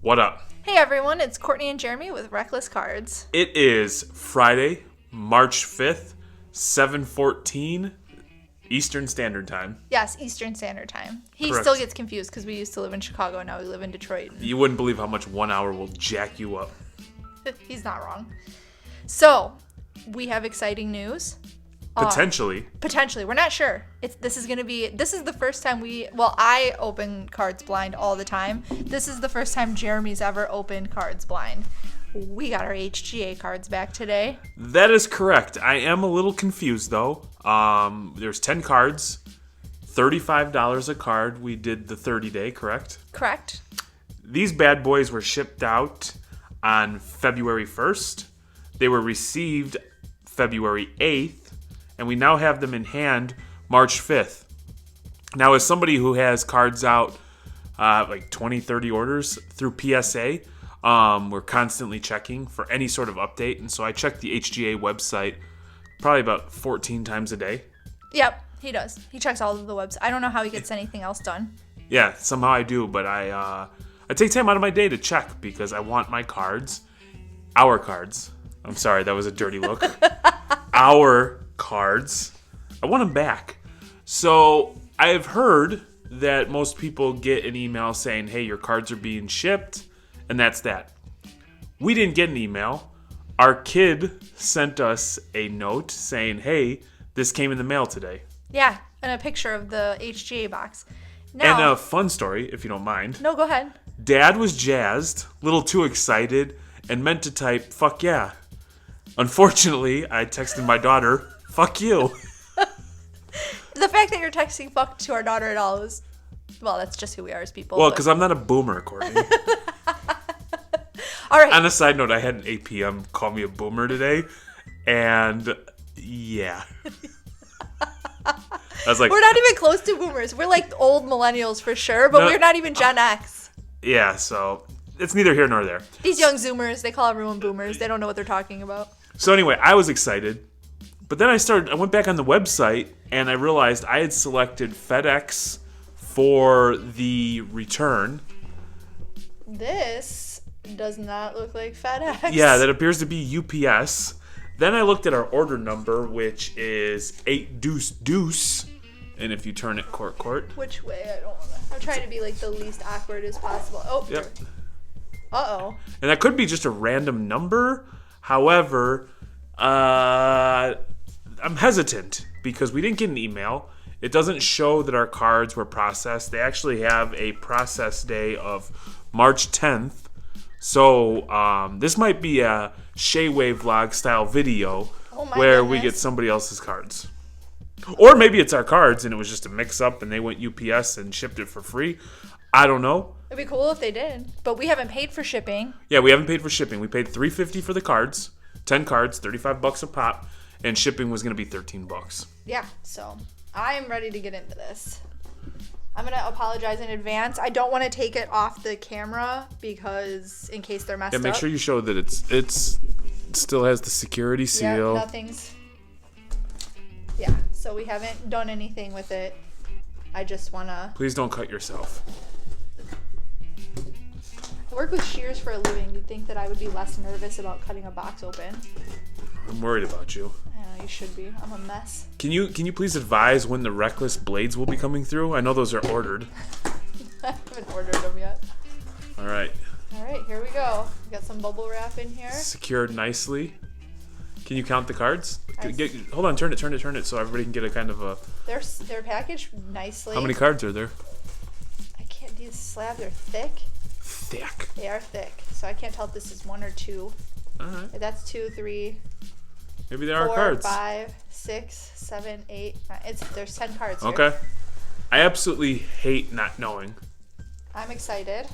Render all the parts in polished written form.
What up? Hey everyone, it's Courtney and Jeremy with Reckless Cards. It is Friday, March 5th, 7:14 Eastern Standard Time. Yes, Eastern Standard Time. He Correct. still gets confused because we used to live in Chicago and now we live in Detroit. You wouldn't believe how much 1 hour will jack you up. He's not wrong. So, we have exciting news. Potentially. Potentially. We're not sure. This is the first time I open cards blind all the time. This is the first time Jeremy's ever opened cards blind. We got our HGA cards back today. That is correct. I am a little confused though. There's 10 cards, $35 a card. We did the 30-day, correct? Correct. These bad boys were shipped out on February 1st. They were received February 8th. And we now have them in hand March 5th. Now, as somebody who has cards out like 20, 30 orders through PSA, we're constantly checking for any sort of update. And so I check the HGA website probably about 14 times a day. Yep, he does. He checks all of the websites. I don't know how he gets anything else done. Yeah, somehow I do. But I take time out of my day to check because I want my cards, our cards. I'm sorry, that was a dirty look. Our cards. I want them back. So I have heard that most people get an email saying, hey, your cards are being shipped, and that's that. We didn't get an email. Our kid sent us a note saying, hey, this came in the mail today. Yeah, and a picture of the HGA box. Now, And a fun story, if you don't mind. No, go ahead. Dad was jazzed, a little too excited, and meant to type, fuck yeah. Unfortunately, I texted my daughter, fuck you. The fact that you're texting fuck to our daughter at all is, well, that's just who we are as people. Well, because I'm not a boomer, Courtney. All right. On a side note, I had an APM call me a boomer today, and yeah. I was like, We're not even close to boomers. We're like old millennials for sure, but we're not even Gen X. yeah, so it's neither here nor there. These young Zoomers, they call everyone boomers. They don't know what they're talking about. So anyway, I was excited, but then I went back on the website, and I realized I had selected FedEx for the return. This does not look like FedEx. Yeah, that appears to be UPS. Then I looked at our order number, which is 8 deuce deuce. And if you turn it court. Which way? I don't want to. I'm trying to be like the least awkward as possible. Oh, Yep. Uh-oh. And that could be just a random number. However, I'm hesitant because we didn't get an email. It doesn't show that our cards were processed. They actually have a process day of March 10th. So this might be a Shaywave vlog style video where we get somebody else's cards. Or maybe it's our cards and it was just a mix up and they went UPS and shipped it for free. I don't know. It'd be cool if they did, but we haven't paid for shipping. Yeah, we haven't paid for shipping. We paid $3.50 for the cards, 10 cards, $35 a pop, and shipping was going to be $13. Yeah, so I'm ready to get into this. I'm going to apologize in advance. I don't want to take it off the camera because in case they're messed up. Yeah, make sure you show that it still has the security seal. Yeah, nothing's. Yeah, so we haven't done anything with it. I just want to. Please don't cut yourself. I work with shears for a living. You'd think that I would be less nervous about cutting a box open. I'm worried about you. I know, you should be. I'm a mess. Can you please advise when the Reckless blades will be coming through? I know those are ordered. I haven't ordered them yet. All right. All right, here we go. We got some bubble wrap in here. Secured nicely. Can you count the cards? Hold on, turn it so everybody can get a kind of a... They're packaged nicely. How many cards are there? I can't. These slabs are thick. Thick. They are thick, so I can't tell if this is 1 or 2. All right. That's 2, 3, Maybe there are 4, cards. 5, 6, 7, 8, 9. There's 10 cards here. Okay. I absolutely hate not knowing. I'm excited.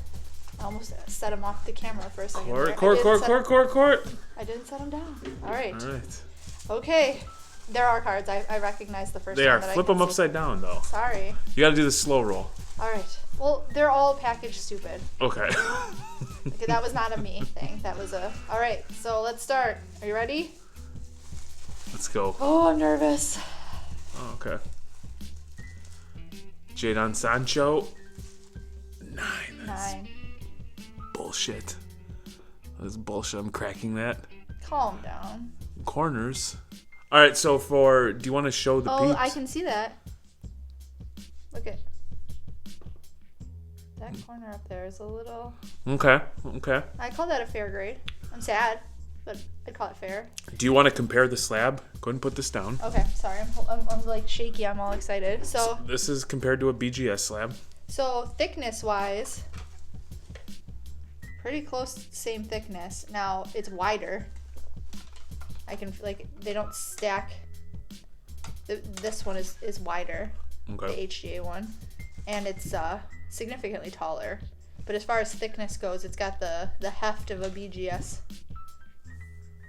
I almost set them off the camera for a second. Court. I didn't set them down. All right. All right. Okay. There are cards. I recognize the first They one. are. That Flip I can them see. upside down, though. Sorry. You got to do the slow roll. All right. Well, they're all packaged stupid. Okay. Okay, that was not a me thing. That was a... All right. So let's start. Are you ready? Let's go. Oh, I'm nervous. Oh, okay. Jadon Sancho. 9. 9. bullshit. That's bullshit. I'm cracking that. Calm down. Corners. All right, so do you want to show the peeps? Oh, I can see that. Look at that corner up there is a little... Okay. I call that a fair grade. I'm sad, but I'd call it fair. Do you want to compare the slab? Go ahead and put this down. Okay, sorry. I'm like shaky. I'm all excited. So this is compared to a BGS slab. So thickness-wise, pretty close to the same thickness. Now, it's wider. They don't stack. This one is wider, Okay. the HGA one. And it's significantly taller. But as far as thickness goes, it's got the heft of a BGS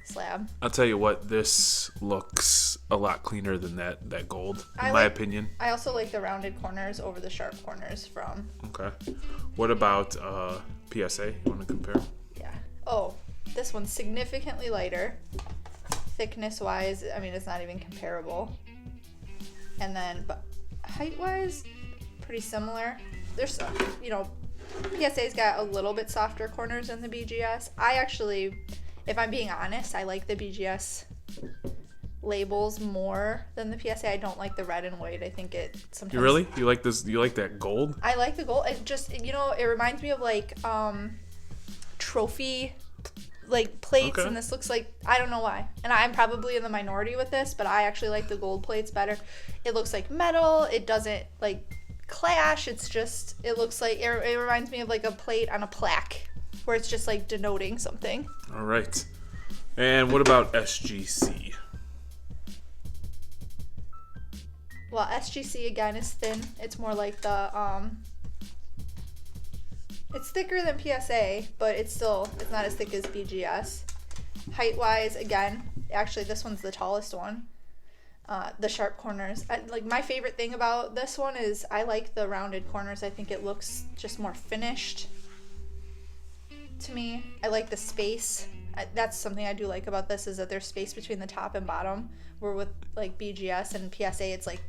slab. I'll tell you what, this looks a lot cleaner than that gold, in my opinion. I also like the rounded corners over the sharp corners from. Okay. What about PSA? You want to compare? Yeah. Oh, this one's significantly lighter. Thickness-wise, I mean, it's not even comparable. And then, but height-wise, pretty similar. There's, PSA's got a little bit softer corners than the BGS. I actually, if I'm being honest, I like the BGS labels more than the PSA. I don't like the red and white. I think it sometimes... You really? You like this? You like that gold? I like the gold. It just, it reminds me of like trophy like plates, Okay. and this looks like, I don't know why. And I'm probably in the minority with this, but I actually like the gold plates better. It looks like metal. It doesn't like clash. It's just, it looks like, it reminds me of like a plate on a plaque where it's just like denoting something. All right. And what about SGC? Well, SGC again is thin. It's more like the it's thicker than PSA, but it's not as thick as BGS. Height wise, again, actually this one's the tallest one. The sharp corners. Like my favorite thing about this one is I like the rounded corners. I think it looks just more finished to me. I like the space. That's something I do like about this, is that there's space between the top and bottom. Where with like BGS and PSA, it's like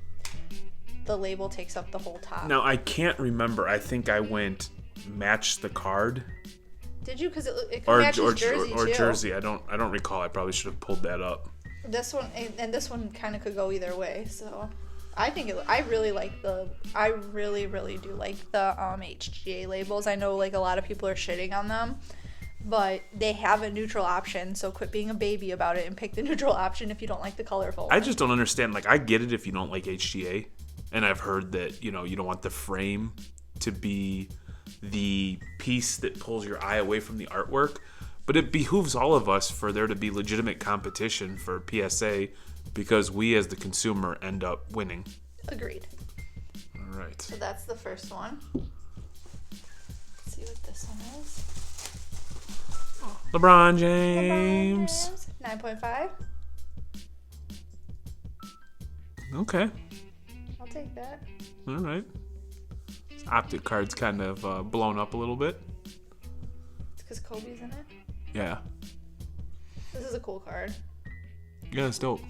the label takes up the whole top. Now I can't remember. I think I went match the card. Did you? Because it matches jersey or too. jersey. I don't recall. I probably should have pulled that up. This one and this one kind of could go either way. So I think I really really do like the HGA labels. I know like a lot of people are shitting on them, but they have a neutral option. So quit being a baby about it and pick the neutral option if you don't like the colorful one. I just don't understand. Like, I get it if you don't like HGA, and I've heard that you don't want the frame to be the piece that pulls your eye away from the artwork, but it behooves all of us for there to be legitimate competition for PSA, because we as the consumer end up winning. Agreed. All right. So that's the first one. Let's see what this one is. LeBron James. 9.5. Okay. I'll take that. All right. This Optic card's kind of blown up a little bit. It's because Kobe's in it. Yeah. This is a cool card. Yeah, it's dope.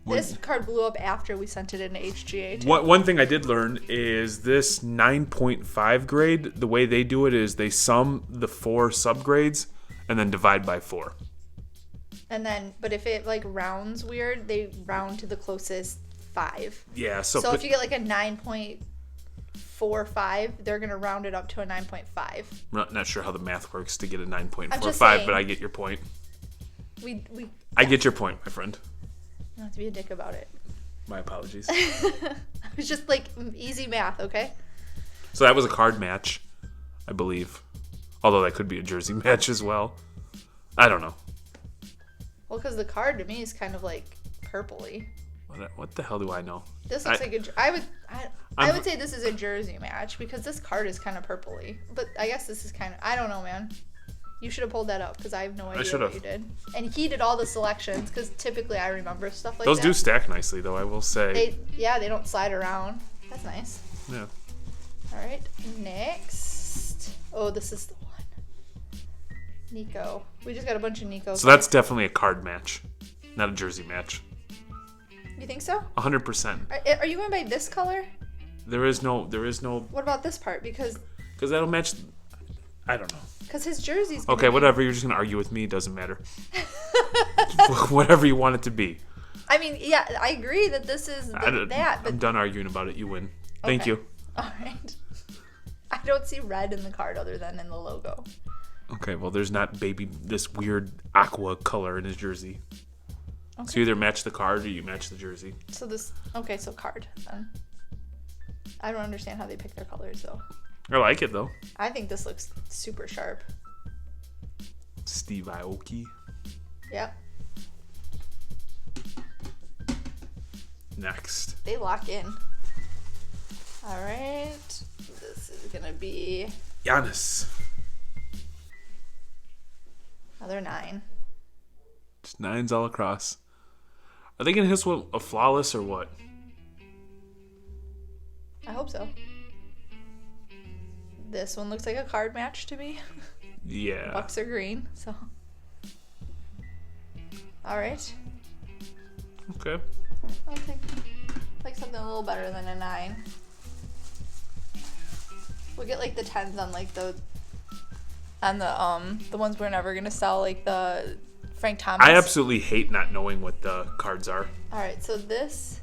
This card blew up after we sent it into HGA too. One thing I did learn is this 9.5 grade, the way they do it is they sum the 4 subgrades and then divide by 4. And then, but if it like rounds weird, they round to the closest 5. Yeah, so if you get like a 9.45, they're going to round it up to a 9.5. I'm not sure how the math works to get a 9.45, saying, but I get your point. I get your point, my friend. You don't have to be a dick about it. My apologies. It was just like easy math, okay? So that was a card match, I believe. Although that could be a jersey match as well. I don't know. Well, because the card to me is kind of like purpley. What the hell do I know? This looks like I would say this is a jersey match because this card is kind of purpley. But I guess this is kind of, I don't know, man. You should have pulled that up because I have no idea what you did. And he did all the selections because typically I remember stuff like Those that. do stack nicely, though, I will say. They don't slide around. That's nice. Yeah. All right, next. Oh, this is the one. Nico. We just got a bunch of Nico. So that's definitely a card match, not a jersey match. You think so? 100%. Are you going by this color? There is no. What about this part? Because that'll match. I don't know. Because his jersey's Okay, whatever. You're just going to argue with me. It doesn't matter. Whatever you want it to be. I mean, yeah, I agree that this is that. But I'm done arguing about it. You win. Thank you. All right. I don't see red in the card other than in the logo. Okay, well, there's not this weird aqua color in his jersey. Okay. So you either match the card or you match the jersey. So so card. I don't understand how they pick their colors, though. I like it, though. I think this looks super sharp. Steve Aoki. Yep. Next. They lock in. All right. This is going to be... Giannis. Another 9. Just 9s all across. Are they going to hit us a flawless or what? I hope so. This one looks like a card match to me. Yeah. Bucks are green, so. All right. Okay. I'll take like something a little better than a 9. We'll get like the 10s on like the ones we're never gonna sell, like the Frank Thomas. I absolutely hate not knowing what the cards are. All right, so this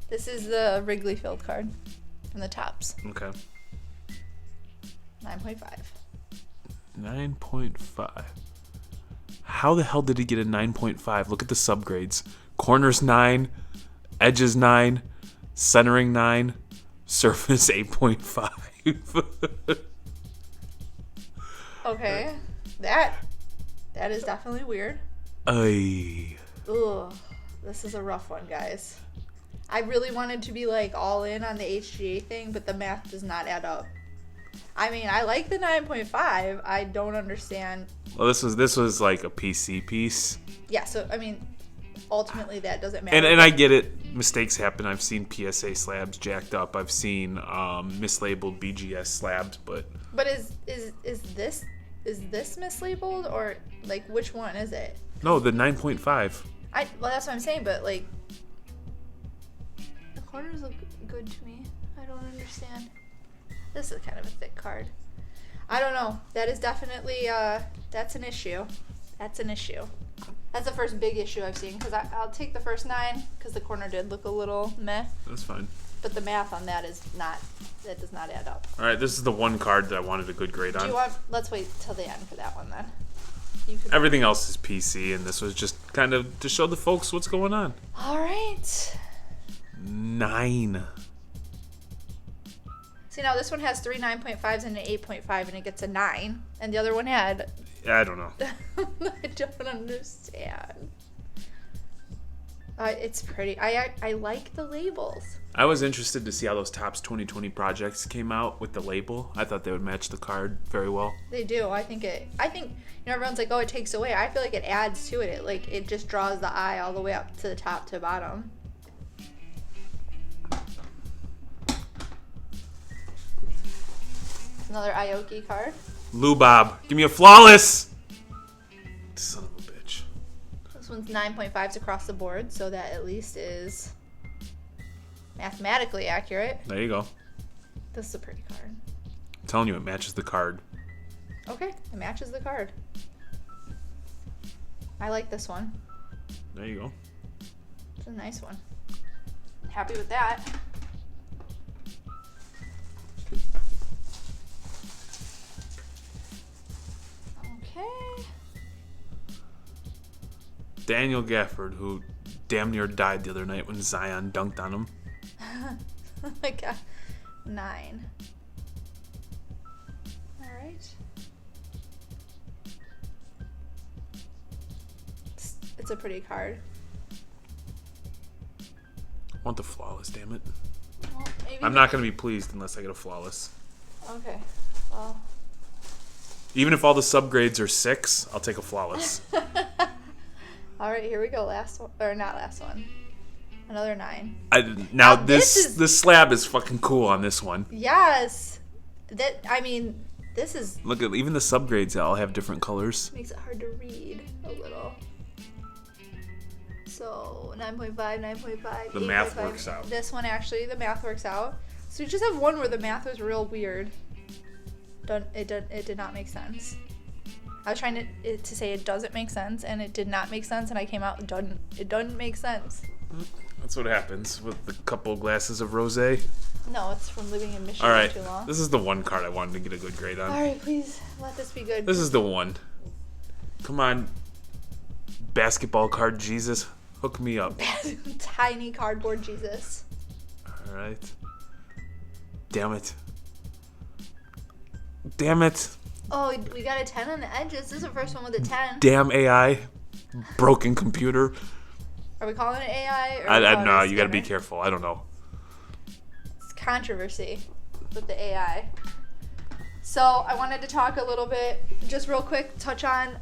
is the Wrigley Field card from the Topps. Okay. 9.5. 9.5. How the hell did he get a 9.5? Look at the subgrades. Corners 9, edges 9, centering 9, surface 8.5. Okay. That is definitely weird. Ay. Ugh. This is a rough one, guys. I really wanted to be like all in on the HGA thing, but the math does not add up. I mean, I like the 9.5. I don't understand. Well, this was like a PC piece. Yeah, so I mean, ultimately that doesn't matter. And I get it. Mistakes happen. I've seen PSA slabs jacked up. I've seen mislabeled BGS slabs, but is this mislabeled, or like which one is it? No, the 9.5. Well, that's what I'm saying, but like the corners look good to me. I don't understand. This is kind of a thick card. I don't know. That is definitely that's an issue. That's an issue. That's the first big issue I've seen, because I'll take the first 9 because the corner did look a little meh. That's fine. But the math on that does not add up. All right, this is the one card that I wanted a good grade on. Let's wait till the end for that one then. Everything else is PC, and this was just kind of to show the folks what's going on. All right. 9. See, now this one has 3 9.5s and an 8.5, and it gets a 9. And the other one had... I don't know. I don't understand. It's pretty. I like the labels. I was interested to see how those Topps 2020 projects came out with the label. I thought they would match the card very well. They do. I think everyone's like, oh, it takes away. I feel like it adds to it. It just draws the eye all the way up to the top to bottom. Another Aoki card. Lubob, give me a flawless. Son of a bitch. This one's 9.5s across the board, so that at least is mathematically accurate. There you go. This is a pretty card. I'm telling you, it matches the card. Okay, it matches the card. I like this one. There you go. It's a nice one. Happy with that. Okay. Daniel Gafford, who damn near died the other night when Zion dunked on him. Oh my god. 9. Alright. It's a pretty card. I want the flawless, damn it. Well, maybe I'm not going to be pleased unless I get a flawless. Okay. Well. Even if all the subgrades are 6, I'll take a flawless. Alright, here we go. Last one. Or not last one. Another 9. Now this slab is fucking cool on this one. Yes. This is... Look at even the subgrades all have different colors. Makes it hard to read a little. So 9.5, 9.5. The math works out. This one actually, the math works out. So you just have one where the math was real weird. It did not make sense. I was trying to say it doesn't make sense, and it did not make sense, and I came out, it doesn't make sense. That's what happens with a couple glasses of rosé. No, it's from living in Michigan All right, too long. this is the one card I wanted to get a good grade on. All right, please let this be good. This is the one. Come on, basketball card Jesus, hook me up. Tiny cardboard Jesus. All right. Damn it. Damn it. Oh, we got a 10 on the edges. This is the first one with a 10. Damn AI. Broken computer. Are we calling it AI? Or I know. You got to be careful. I don't know. It's controversy with the AI. So I wanted to talk a little bit, just real quick, touch on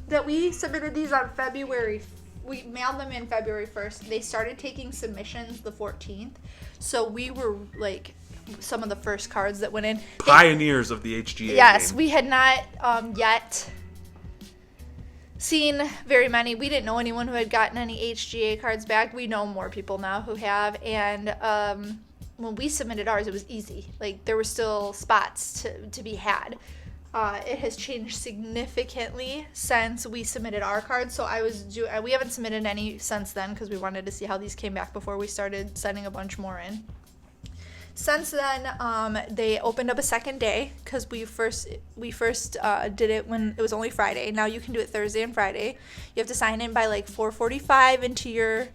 that we submitted these on February. We mailed them in February 1st. They started taking submissions the 14th. So we were like some of the first cards that went in. Pioneers of the HGA Yes, game. we had not yet seen very many. We didn't know anyone who had gotten any HGA cards back. We know more people now who have. And when we submitted ours, it was easy. Like, there were still spots to be had. It has changed significantly since we submitted our cards. So we haven't submitted any since then because we wanted to see how these came back before we started sending a bunch more in. Since then, they opened up a second day because we first did it when it was only Friday. Now you can do it Thursday and Friday. You have to sign in by like 4:45 into your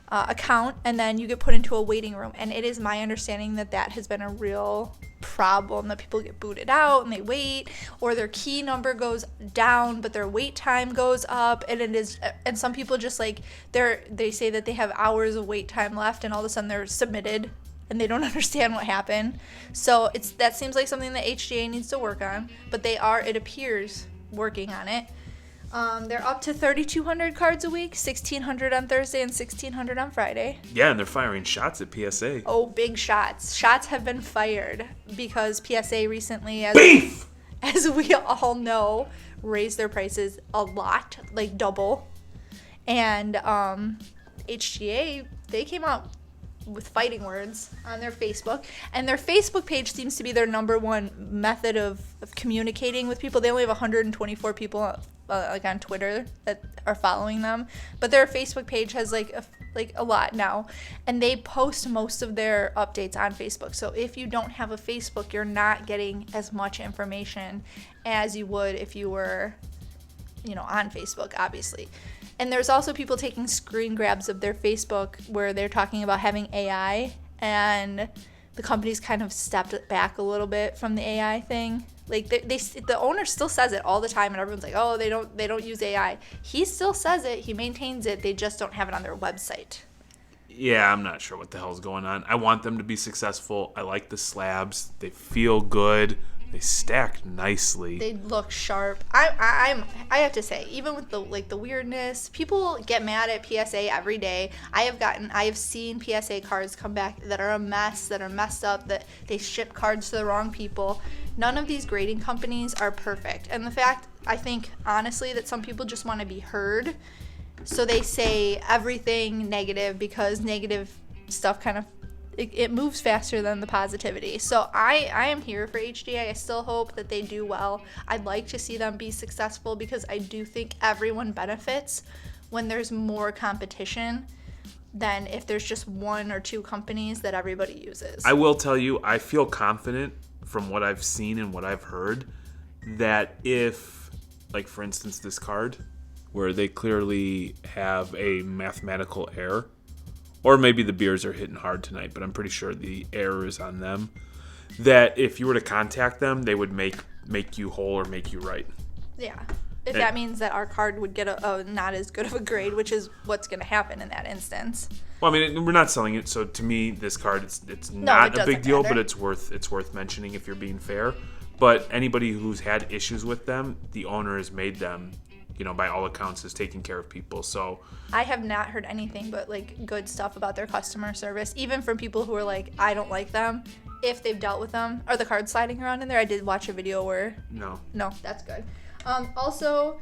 account, and then you get put into a waiting room. And it is my understanding that has been a real problem, that people get booted out and they wait, or their key number goes down but their wait time goes up, and some people just like they say that they have hours of wait time left, and all of a sudden they're submitted and they don't understand what happened. So that seems like something that HGA needs to work on, but it appears, working on it. They're up to 3,200 cards a week, 1,600 on Thursday and 1,600 on Friday. Yeah, and they're firing shots at PSA. Oh, big shots. Shots have been fired because PSA recently, Beef! as we all know, raised their prices a lot, like double. And HGA, they came out with fighting words on their Facebook, and their Facebook page seems to be their number one method of communicating with people. They only have 124 people like on Twitter that are following them, but their Facebook page has like a lot now, and they post most of their updates on Facebook. So if you don't have a Facebook, you're not getting as much information as you would if you were, on Facebook, obviously. And there's also people taking screen grabs of their Facebook where they're talking about having AI, and the company's kind of stepped back a little bit from the AI thing. Like the owner still says it all the time, and everyone's like, "Oh, they don't use AI." He still says it. He maintains it. They just don't have it on their website. Yeah, I'm not sure what the hell's going on. I want them to be successful. I like the slabs. They feel good. They stack nicely. They look sharp. I have to say, even with the weirdness, people get mad at PSA every day. I have seen PSA cards come back that are a mess, that are messed up, that they ship cards to the wrong people. None of these grading companies are perfect. And the fact, I think, honestly, that some people just want to be heard. So they say everything negative because negative stuff kind of it moves faster than the positivity. So I am here for HGA. I still hope that they do well. I'd like to see them be successful because I do think everyone benefits when there's more competition than if there's just one or two companies that everybody uses. I will tell you, I feel confident from what I've seen and what I've heard that if, like for instance, this card, where they clearly have a mathematical error, or maybe the beers are hitting hard tonight, but I'm pretty sure the error is on them, that if you were to contact them, they would make you whole or make you right. Yeah. If that means that our card would get a not as good of a grade, which is what's going to happen in that instance. Well, I mean, we're not selling it, so to me, this card, it's not a big deal, but it's worth mentioning if you're being fair. But anybody who's had issues with them, the owner has made them, by all accounts, is taking care of people. So I have not heard anything but good stuff about their customer service, even from people who are like, I don't like them. If they've dealt with them, are the cards sliding around in there? I did watch a video where no, that's good. Also,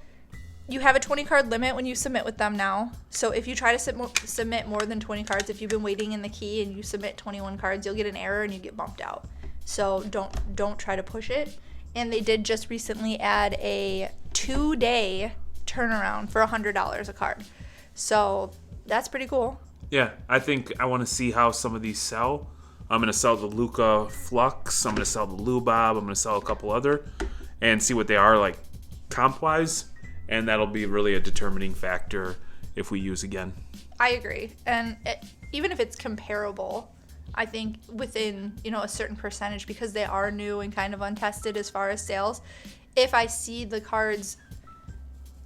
you have a 20 card limit when you submit with them now. So if you try to submit more than 20 cards, if you've been waiting in the key and you submit 21 cards, you'll get an error and you get bumped out. So don't try to push it. And they did just recently add a 2-day turnaround for $100 a card. So that's pretty cool. Yeah, I think I want to see how some of these sell. I'm going to sell the Luka Flux. I'm going to sell the Lubob. I'm going to sell a couple other and see what they are like comp-wise. And that'll be really a determining factor if we use again. I agree. And even if it's comparable, I think within, a certain percentage, because they are new and kind of untested as far as sales, if I see the cards,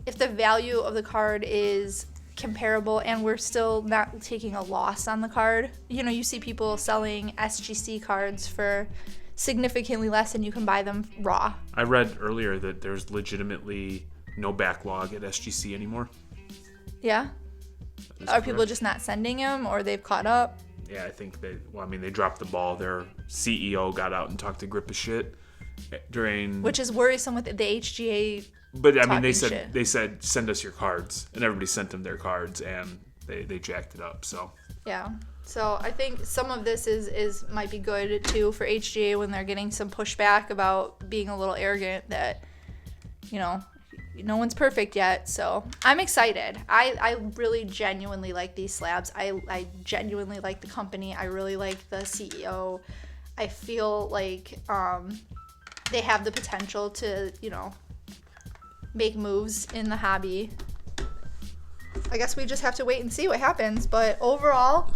if the value of the card is comparable and we're still not taking a loss on the card, you see people selling SGC cards for significantly less and you can buy them raw. I read earlier that there's legitimately no backlog at SGC anymore. Yeah? Are people just not sending them, or they've caught up? Yeah, I think they dropped the ball. Their CEO got out and talked a grip of shit during... Which is worrisome with the HGA. But, they said, send us your cards. And everybody sent them their cards, and they jacked it up, so... Yeah. So I think some of this is might be good, too, for HGA when they're getting some pushback about being a little arrogant that, no one's perfect yet. So I'm excited. I really genuinely like these slabs. I genuinely like the company. I really like the CEO. I feel like they have the potential to, make moves in the hobby. I guess we just have to wait and see what happens. But overall,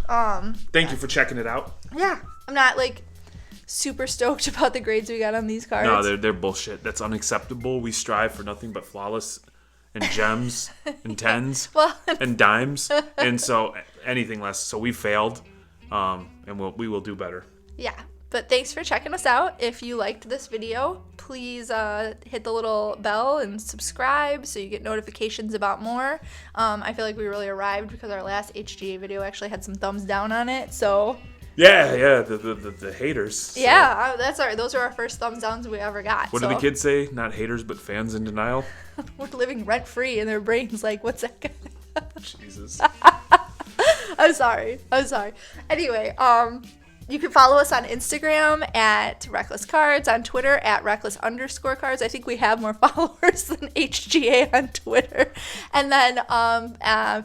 thank you for checking it out. Yeah. I'm not super stoked about the grades we got on these cards. No, they're bullshit. That's unacceptable. We strive for nothing but flawless and gems and tens and dimes. And so anything less. So we failed. And we will do better. Yeah. But thanks for checking us out. If you liked this video, please hit the little bell and subscribe so you get notifications about more. I feel like we really arrived because our last HGA video actually had some thumbs down on it. So yeah, the haters. So. Yeah, those are our first thumbs downs we ever got. What do the kids say? Not haters, but fans in denial. We're living rent free in their brains. What's that guy? Jesus. I'm sorry. Anyway, you can follow us on Instagram at Reckless Cards, on Twitter at Reckless_cards. I think we have more followers than HGA on Twitter. And then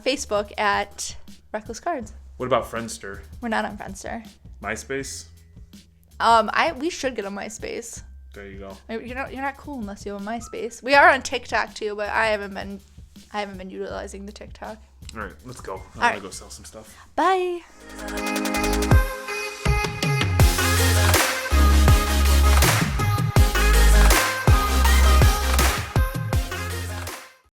Facebook at Reckless Cards. What about Friendster? We're not on Friendster. MySpace? We should get a MySpace. There you go. You're not cool unless you have a MySpace. We are on TikTok too, but I haven't been utilizing the TikTok. All right, let's go. I'm gonna go sell some stuff. Bye.